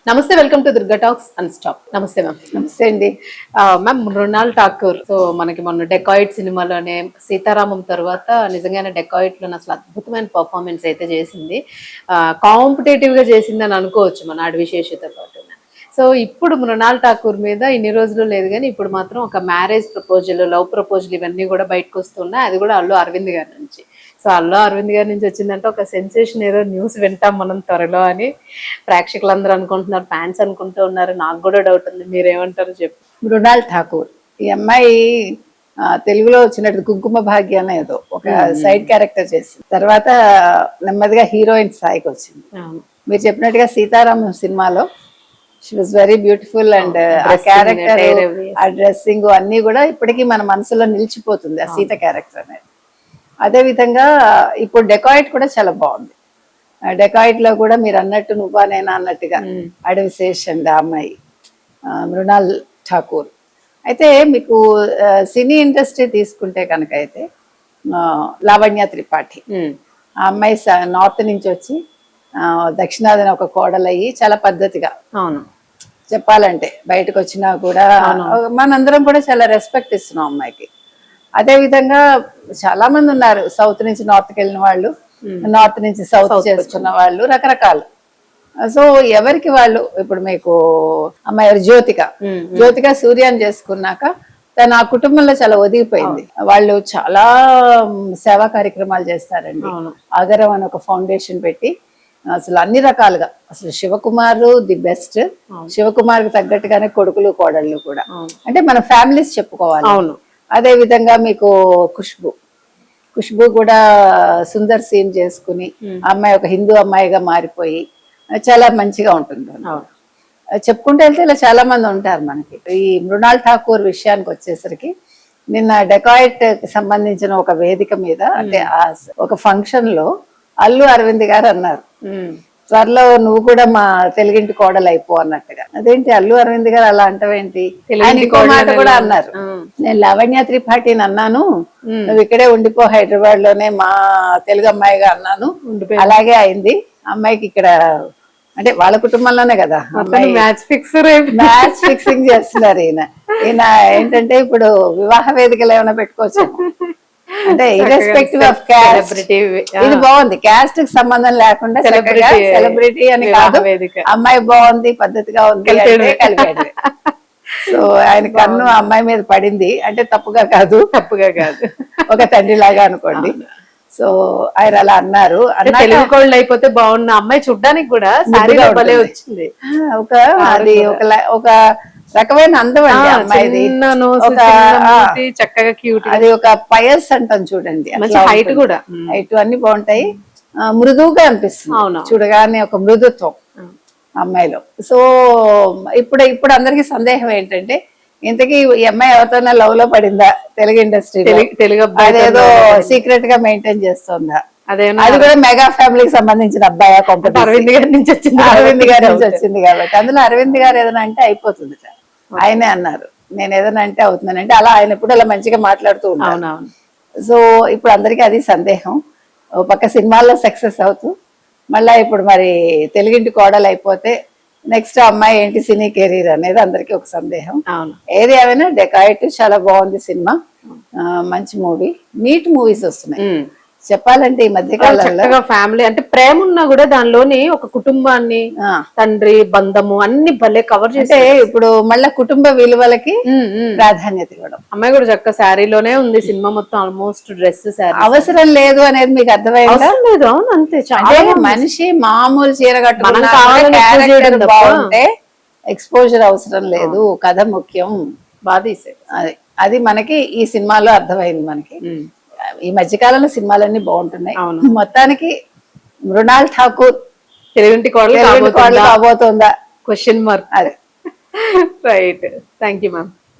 నమస్తే, welcome to Durga talks అన్స్టాప్. నమస్తే ma'am. నమస్తే అండి. మ్యామ్, మృణాల్ ఠాకూర్ సో మనకి మొన్న డెకాయిట్ సినిమాలోనే సీతారామం తర్వాత నిజంగానే డెకాయిట్ లో అసలు అద్భుతమైన పర్ఫార్మెన్స్ అయితే చేసింది. కాంపిటేటివ్ గా చేసింది అని అనుకోవచ్చు మన అడవి శేషుతో పాటు. సో ఇప్పుడు మృణాల్ ఠాకూర్ మీద ఇన్ని రోజులు లేదు కానీ ఇప్పుడు మాత్రం ఒక మ్యారేజ్ ప్రపోజల్, లవ్ ప్రపోజల్ ఇవన్నీ కూడా బయటకు వస్తున్నాయి. అది కూడా అల్లు అరవింద్ గారి నుంచి. సో అల్లు అరవింద్ గారి నుంచి వచ్చిందంటే ఒక సెన్సేషన్ ఏదో న్యూస్ వింటాం మనం త్వరలో అని ప్రేక్షకులందరూ అనుకుంటున్నారు, ఫ్యాన్స్ అనుకుంటూ ఉన్నారు. నాకు కూడా డౌట్ ఉంది, మీరేమంటారు చెప్పు. మృణాల్ ఠాకూర్ ఈ అమ్మాయి తెలుగులో వచ్చినట్టు కుంకుమ భాగ్య అనేదో ఒక సైడ్ క్యారెక్టర్ చేసింది. తర్వాత నెమ్మదిగా హీరోయిన్ స్థాయికి వచ్చింది. మీరు చెప్పినట్టుగా సీతారామం సినిమాలో she was very beautiful and ఆ క్యారెక్టర్, ఆ డ్రెస్సింగ్ అన్ని కూడా ఇప్పటికీ మన మనసులో నిలిచిపోతుంది ఆ సీత క్యారెక్టర్ అనేది. అదే విధంగా ఇప్పుడు డెకాయిట్ కూడా చాలా బాగుంది. డెకాయిట్ లో కూడా మీరు అన్నట్టు నువ్వా నేనా అన్నట్టుగా అడవి శేష్ అండ్ ఆ అమ్మాయి మృణాల్ ఠాకూర్. అయితే మీకు సినీ ఇండస్ట్రీ తీసుకుంటే కనుక అయితే లావణ్య త్రిపాఠి, ఆ అమ్మాయి నార్త్ నుంచి వచ్చి దక్షిణాదిన ఒక కోడలయ్యి చాలా పద్ధతిగా, చెప్పాలంటే బయటకు వచ్చినా కూడా మనందరం కూడా చాలా రెస్పెక్ట్ ఇస్తున్నాం అమ్మాయికి. అదే విధంగా చాలా మంది ఉన్నారు, సౌత్ నుంచి నార్త్కి వెళ్ళిన వాళ్ళు, నార్త్ నుంచి సౌత్ చేసుకున్న వాళ్ళు, రకరకాలు. సో ఎవరికి వాళ్ళు, ఇప్పుడు మీకు అమ్మాయి జ్యోతిక సూర్యాన్ని చేసుకున్నాక తను ఆ కుటుంబంలో చాలా ఒదిగిపోయింది. వాళ్ళు చాలా సేవా కార్యక్రమాలు చేస్తారండి. ఆగరం అని ఒక ఫౌండేషన్ పెట్టి అసలు అన్ని రకాలుగా, అసలు శివకుమార్ ది బెస్ట్. శివకుమార్ కి తగ్గట్టుగానే కొడుకులు కోడళ్ళు కూడా, అంటే మన ఫ్యామిలీస్ చెప్పుకోవాలి. అదే విధంగా మీకు ఖుష్బు కూడా సుందర్ సీన్ చేసుకుని అమ్మాయి ఒక హిందూ అమ్మాయిగా మారిపోయి చాలా మంచిగా ఉంటుంది. చెప్పుకుంటూ వెళ్తే ఇలా చాలా మంది ఉంటారు మనకి. ఈ మృణాల్ ఠాకూర్ విషయానికి వచ్చేసరికి నిన్న డెకాయిట్ కి సంబంధించిన ఒక వేదిక మీద, అంటే ఒక ఫంక్షన్ లో అల్లు అరవింద్ గారు అన్నారు, త్వరలో నువ్వు కూడా మా తెలుగింటి కోడలు అయిపో అన్నట్టుగా. అదేంటి అల్లు అరవింద్ గారు అలా అంటవేంటి? ఆయన ఇంకో మాట కూడా అన్నారు, నేను లావణ్య త్రిపాఠిని అన్నాను, నువ్వు ఇక్కడే ఉండిపో హైదరాబాద్ లోనే మా తెలుగు అమ్మాయిగా అన్నాను, అలాగే అయింది. అమ్మాయికి ఇక్కడ అంటే వాళ్ళ కుటుంబంలోనే కదా మ్యాచ్ ఫిక్సింగ్ చేస్తున్నారు. ఈయన ఏంటంటే ఇప్పుడు వివాహ వేదికలు ఏమైనా పెట్టుకోవచ్చు, అంటే ఇర్రెస్పెక్టివ్ ఆఫ్ క్యాస్ట్. ఇది బాగుంది, క్యాస్ట్ కి సంబంధం లేకుండా సెలబ్రిటీ అని కాదు, అమ్మాయి బాగుంది, పద్ధతిగా ఉంది అంటే కలిపాడు. సో ఆయన కన్ను అమ్మాయి మీద పడింది అంటే తప్పుగా కాదు ఒక తండ్రి లాగా అనుకోండి. సో ఆయన అలా అన్నారు. తెలుగుకోళ్ళు అయిపోతే బాగున్న అమ్మాయి చూడ్డానికి కూడా వచ్చింది. అది ఒక రకమైన అందం అండి అమ్మాయిది, చక్కగా క్యూట్. అది ఒక పయస్ అంటాం చూడండి, హైట్ కూడా, హైట్ అన్ని బాగుంటాయి, మృదువుగా అనిపిస్తుంది చూడగానే, ఒక మృదుత్వం అమ్మాయిలో. సో ఇప్పుడు అందరికి సందేహం ఏంటంటే, ఇంతకీ ఈ అమ్మాయి ఎవరితోనా లవ్ లో పడిందా తెలుగు ఇండస్ట్రీ, అదేదో సీక్రెట్ గా మెయింటైన్ చేస్తుందా, అది కూడా మెగా ఫ్యామిలీకి సంబంధించిన అబ్బాయి, అరవింద్ గారి నుంచి వచ్చింది కాబట్టి అందులో అరవింద్ గారు ఏదైనా అంటే అయిపోతుంది. ఆయనే అన్నారు, నేను ఏదైనా అంటే అవుతున్నానంటే, అలా ఆయన ఎప్పుడు అలా మంచిగా మాట్లాడుతూ ఉంటాను. సో ఇప్పుడు అందరికీ అది సందేహం. ఓ పక్క సినిమాల్లో సక్సెస్ అవుతూ మళ్ళా ఇప్పుడు మరి తెలుగింటి కోడలు అయిపోతే నెక్స్ట్ అమ్మాయి ఏంటి సినీ కెరీర్ అనేది అందరికి ఒక సందేహం. ఏది ఏమైనా డెకాయిట్ చాలా బాగుంది సినిమా, మంచి మూవీ, నీట్ మూవీస్ వస్తున్నాయి. చెప్పాలంటే ఈ మధ్య కాలంలో ఫ్యామిలీ అంటే ప్రేమ ఉన్నా కూడా దానిలోని ఒక కుటుంబాన్ని, తండ్రి బంధము అన్ని భలే కవర్ చేస్తే, ఇప్పుడు మళ్ళీ కుటుంబ విలువలకి ప్రాధాన్యత ఇవ్వడం. అమ్మాయి కూడా చక్క శారీలోనే ఉంది సినిమా మొత్తం, ఆల్మోస్ట్ డ్రెస్ శారీ, అవసరం లేదు అనేది మీకు అర్థమైందా? లేదు, అవును అంతే. మనిషి మామూలు చీర కట్టుకుంటే బాగుంటే ఎక్స్పోజర్ అవసరం లేదు, కథ ముఖ్యం. అది మనకి ఈ సినిమాలో అర్థమైంది. మనకి ఈ మధ్యకాలంలో సినిమాలన్నీ బాగుంటున్నాయి. మొత్తానికి మృణాల్ ఠాకూర్ తెలుగింటి కోడలు కాబోతుందా క్వశ్చన్ మార్క్. అదే రైట్. Thank you ma'am.